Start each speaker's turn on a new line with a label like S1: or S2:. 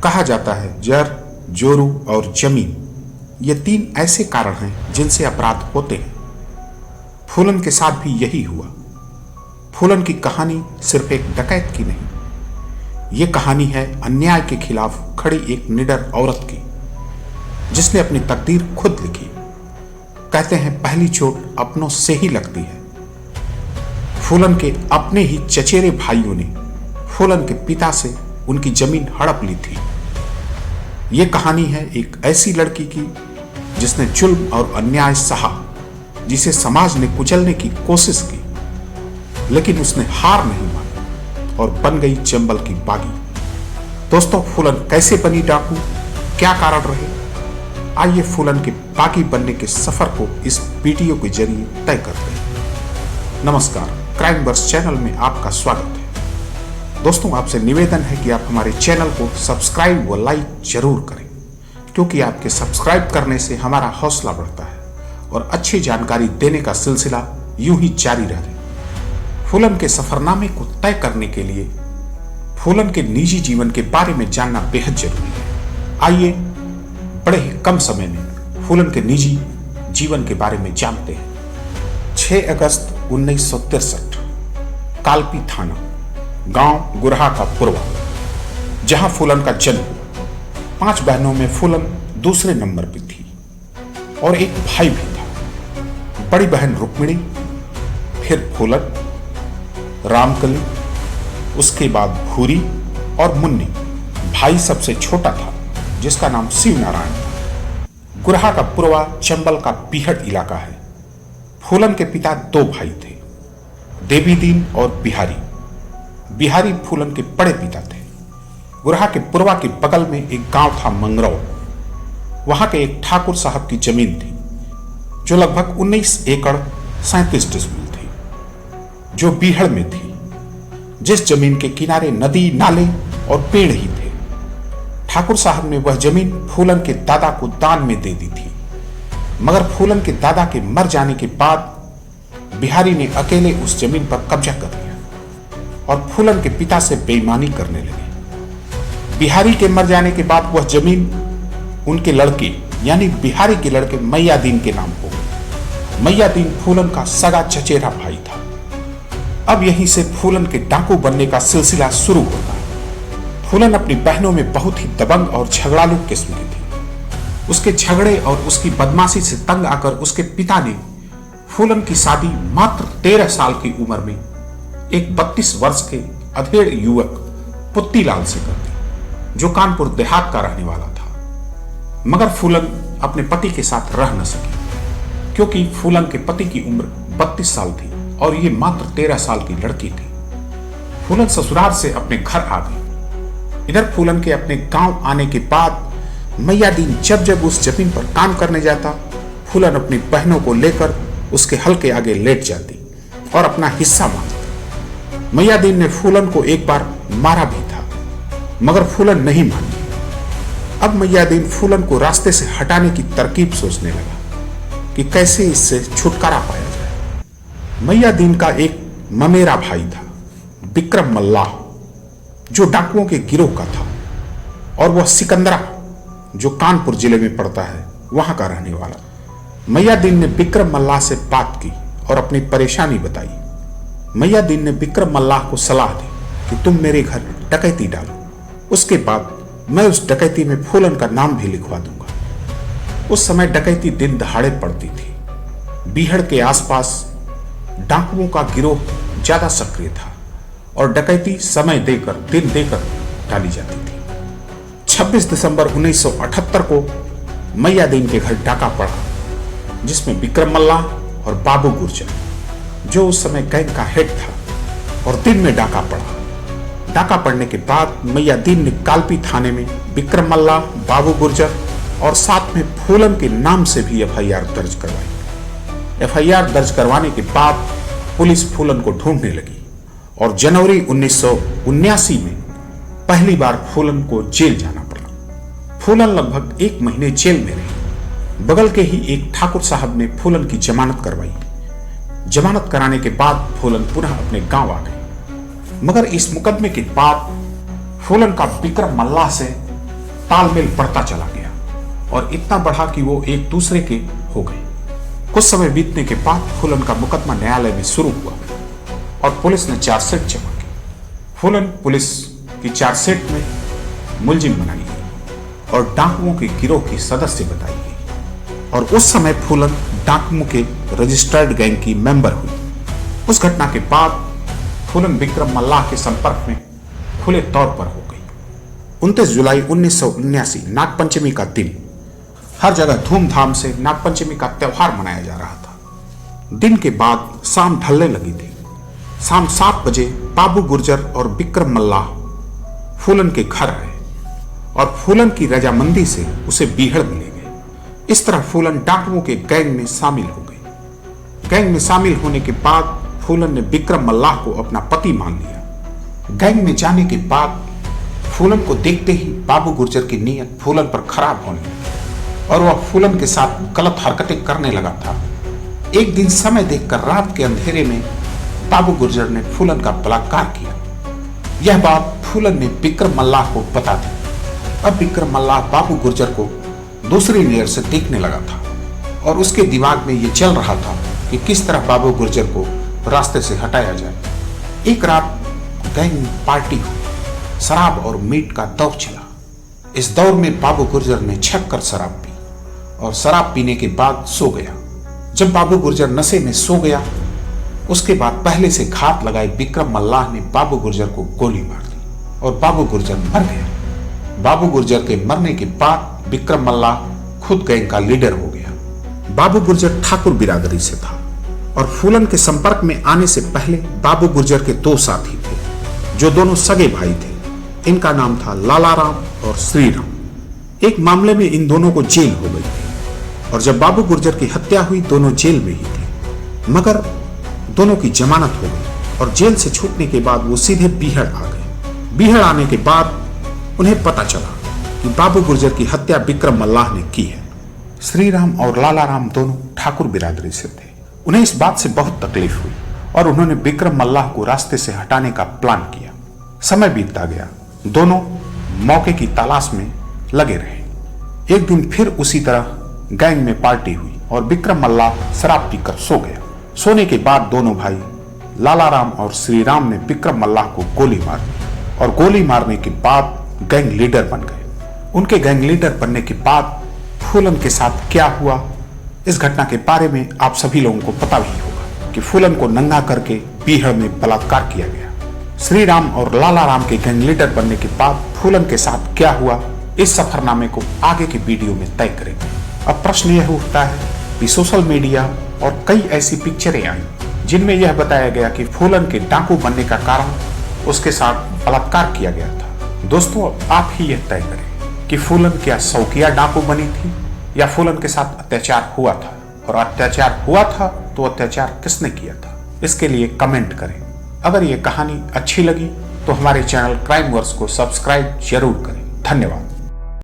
S1: कहा जाता है जर, जोरू और जमीन ये 3 ऐसे कारण हैं जिनसे अपराध होते हैं। फूलन के साथ भी यही हुआ। फूलन की कहानी सिर्फ एक डकैत की नहीं, ये कहानी है अन्याय के खिलाफ खड़ी एक निडर औरत की, जिसने अपनी तकदीर खुद लिखी। कहते हैं पहली चोट अपनों से ही लगती है। फूलन के अपने ही चचेरे भाइयों ने फूलन के पिता से उनकी जमीन हड़प ली थी। ये कहानी है एक ऐसी लड़की की जिसने जुल्म और अन्याय सहा, जिसे समाज ने कुचलने की कोशिश की, लेकिन उसने हार नहीं मानी और बन गई चंबल की बागी। दोस्तों, फूलन कैसे बनी डाकू, क्या कारण रहे? आइए फूलन के बागी बनने के सफर को इस वीडियो के जरिए तय करते हैं। नमस्कार, क्राइम वर्स चैनल में आपका स्वागत है। दोस्तों, आपसे निवेदन है कि आप हमारे चैनल को सब्सक्राइब व लाइक जरूर करें, क्योंकि आपके सब्सक्राइब करने से हमारा हौसला बढ़ता है और अच्छी जानकारी देने का सिलसिला यूं ही जारी रहे। फूलन के सफरनामे को तय करने के लिए फूलन के निजी जीवन के बारे में जानना बेहद जरूरी है। आइए बड़े ही कम समय में फूलन के निजी जीवन के बारे में जानते हैं। 6 अगस्त 1963, कालपी थाना, गांव गुरहा का पुरवा, जहां फूलन का जन्म हुआ। 5 बहनों में फूलन दूसरे नंबर पर थी और एक भाई भी था। बड़ी बहन रुक्मिणी, फिर फूलन, रामकली, उसके बाद भूरी और मुन्नी। भाई सबसे छोटा था, जिसका नाम शिव नारायण था। गुरहा का पुरवा चंबल का बीहड़ इलाका है। फूलन के पिता 2 भाई थे, देवीदीन और बिहारी। बिहारी फूलन के बड़े पिता थे। गुरहा के पुरवा के बगल में एक गांव था मंगरौ। वहां के एक ठाकुर साहब की जमीन थी, जो लगभग 19 एकड़ 37 डिसमिल थी, जो बीहड़ में थी, जिस जमीन के किनारे नदी, नाले और पेड़ ही थे। ठाकुर साहब ने वह जमीन फूलन के दादा को दान में दे दी थी, मगर फूलन के दादा के मर जाने के बाद बिहारी ने अकेले उस जमीन पर कब्जा कर लिया और फूलन के पिता से बेईमानी करने लगे। बिहारी के मर जाने के बाद वह जमीन उनके लड़के यानी बिहारी के लड़के मैयादीन के नाम हो गई। मैयादीन फूलन का सगा चचेरा भाई था। अब यहीं से फूलन के डाकू बनने का सिलसिला शुरू होता है। फूलन अपनी बहनों में बहुत ही दबंग और झगड़ालू किस्म की थी। उसके झगड़े और उसकी बदमाशी से तंग आकर उसके पिता ने फूलन की शादी मात्र 13 साल की उम्र में एक 32 वर्ष के अधेड़ युवक पुत्तीलाल से कर दी, जो कानपुर देहात का रहने वाला था। मगर फूलन अपने पति के साथ रह न सकी, क्योंकि फूलन के पति की उम्र 32 साल थी और ये मात्र 13 साल की लड़की थी। फूलन ससुराल से अपने घर आ गई। इधर फूलन के अपने गांव आने के बाद मैयादीन जब जब उस जमीन पर काम करने जाता, फूलन अपनी बहनों को लेकर उसके हल के आगे लेट जाती और अपना हिस्सा मांगती। मैयादीन ने फूलन को एक बार मारा भी था, मगर फूलन नहीं मानी। अब मैयादीन फूलन को रास्ते से हटाने की तरकीब सोचने लगा कि कैसे इससे छुटकारा पाया जाए। मैयादीन का एक ममेरा भाई था, विक्रम मल्लाह, जो डाकुओं के गिरोह का था, और वह सिकंदरा, जो कानपुर जिले में पड़ता है, वहां का रहने वाला। मैयादीन ने विक्रम मल्लाह से बात की और अपनी परेशानी बताई। मैयादीन ने विक्रम मल्लाह को सलाह दी कि तुम मेरे घर डकैती डालो, उसके बाद मैं उस डकैती में फूलन का नाम भी लिखवा दूंगा। उस समय डकैती दिन दहाड़े पड़ती थी। बीहड़ के आसपास डाकुओं का गिरोह ज्यादा सक्रिय था और डकैती समय देकर, दिन देकर डाली जाती थी। 26 दिसंबर 1978 को मैयादीन के घर डाका पड़ा, जिसमें विक्रम मल्लाह और बाबू गुर्जर, जो उस समय गैंग का हेड था, और दिन में डाका पड़ा। डाका पड़ने के बाद मैयादीन ने कालपी थाने में विक्रम मल्लाह, बाबू गुर्जर और साथ में फूलन के नाम से भी एफआईआर दर्ज करवाई। एफआईआर दर्ज करवाने के बाद पुलिस फूलन को ढूंढने लगी और जनवरी 1979 में पहली बार फूलन को जेल जाना पड़ा। फूलन लगभग 1 महीने जेल में रही। बगल के ही एक ठाकुर साहब ने फूलन की जमानत करवाई। जमानत कराने के बाद फूलन पुनः अपने गांव आ गई। मगर इस मुकदमे के बाद फूलन का विक्रम मल्लाह से तालमेल बढ़ता चला गया और इतना बढ़ा कि वो एक दूसरे के हो गए। कुछ समय बीतने के बाद फूलन का मुकदमा न्यायालय में शुरू हुआ और पुलिस ने चार्जशीट जमा की। फूलन पुलिस की चार्जशीट में मुलजिम बनाई गई और डाकुओं के गिरोह की सदस्य बताई गई और उस समय फूलन डाकुओं के रजिस्टर्ड गैंग की मेंबर हुई। उस घटना के बाद फूलन विक्रम मल्लाह के संपर्क में खुले तौर पर हो गई। 29 जुलाई 1979 नागपंचमी का दिन हर जगह धूमधाम से नागपंचमी का त्योहार मनाया जा रहा था। दिन के बाद शाम ढलने लगी थी। शाम 7 बजे बाबू गुर्जर और विक्रम मल्लाह फूलन के घर आए और फूलन की रजामंदी से उसे बीहड़ में ले गए। इस तरह फूलन डाकुओं के गैंग में शामिल हो गई। गैंग में शामिल होने के बाद फूलन ने विक्रम मल्लाह को अपना पति मान लिया। गैंग में जाने के बाद फूलन को देखते ही बाबू गुर्जर की नीयत फूलन पर खराब होने लगी और वह फूलन के साथ गलत हरकतें करने लगा था। एक दिन समय देखकर रात के अंधेरे में बाबू गुर्जर ने फूलन का बलात्कार किया। यह बात फूलन ने विक्रम मल्लाह को बता दी। अब विक्रम मल्लाह बाबू गुर्जर को दूसरी नजर से देखने लगा था और उसके दिमाग में यह चल रहा था कि किस तरह बाबू गुर्जर को रास्ते से हटाया जाए। एक रात गैंग में पार्टी हुई। शराब और मीट का दौर चला। इस दौर में बाबू गुर्जर ने छककर शराब पी और शराब पीने के बाद सो गया। जब बाबू गुर्जर नशे में सो गया उसके बाद पहले से घात लगाए विक्रम मल्लाह ने बाबू गुर्जर को गोली मार दी और बाबू गुर्जर मर गया। बाबू गुर्जर के मरने के बाद विक्रम मल्लाह खुद गैंग का लीडर हो गया। बाबू गुर्जर ठाकुर बिरादरी से था और फूलन के संपर्क में आने से पहले बाबू गुर्जर के 2 साथी थे जो दोनों सगे भाई थे। इनका नाम था लालाराम और श्रीराम। एक मामले में इन दोनों को जेल हो गई थी और जब बाबू गुर्जर की हत्या हुई दोनों जेल में ही थे, मगर दोनों की जमानत हो गई और जेल से छूटने के बाद वो सीधे बीहड़ आ गए। बीहड़ आने के बाद उन्हें पता चला कि बाबू गुर्जर की हत्या विक्रम मल्लाह ने की है। श्रीराम और लालाराम दोनों ठाकुर बिरादरी से थे। उन्हें इस बात से बहुत तकलीफ हुई और उन्होंने विक्रम मल्लाह को रास्ते से हटाने का प्लान किया। समय बीतता गया। दोनों मौके की तलाश में लगे रहे। एक दिन फिर उसी तरह गैंग में पार्टी हुई और विक्रम मल्लाह शराब पीकर सो गया। सोने के बाद दोनों भाई लालाराम और श्रीराम ने विक्रम मल्लाह को गोली मार दी और गोली मारने के बाद गैंग लीडर बन गए। उनके गैंग लीडर बनने के बाद फूलन के साथ क्या हुआ, इस घटना के बारे में आप सभी लोगों को पता भी होगा कि फूलन को नंगा करके बीहड़ में बलात्कार किया गया। श्रीराम और लालाराम के गैंग लीडर बनने के बाद फूलन के साथ क्या हुआ, इस सफरनामे को आगे की वीडियो में तय करेंगे। अब प्रश्न यह उठता है कि सोशल मीडिया और कई ऐसी पिक्चरें आई जिनमें यह बताया गया कि फूलन के डाकू बनने का कारण उसके साथ बलात्कार किया गया था। दोस्तों, आप ही यह तय करें कि फूलन क्या शौकिया डाकू बनी थी या फूलन के साथ अत्याचार हुआ था, और अत्याचार हुआ था तो अत्याचार किसने किया था, इसके लिए कमेंट करें। अगर ये कहानी अच्छी लगी तो हमारे चैनल क्राइम वर्स को सब्सक्राइब जरूर करें। धन्यवाद।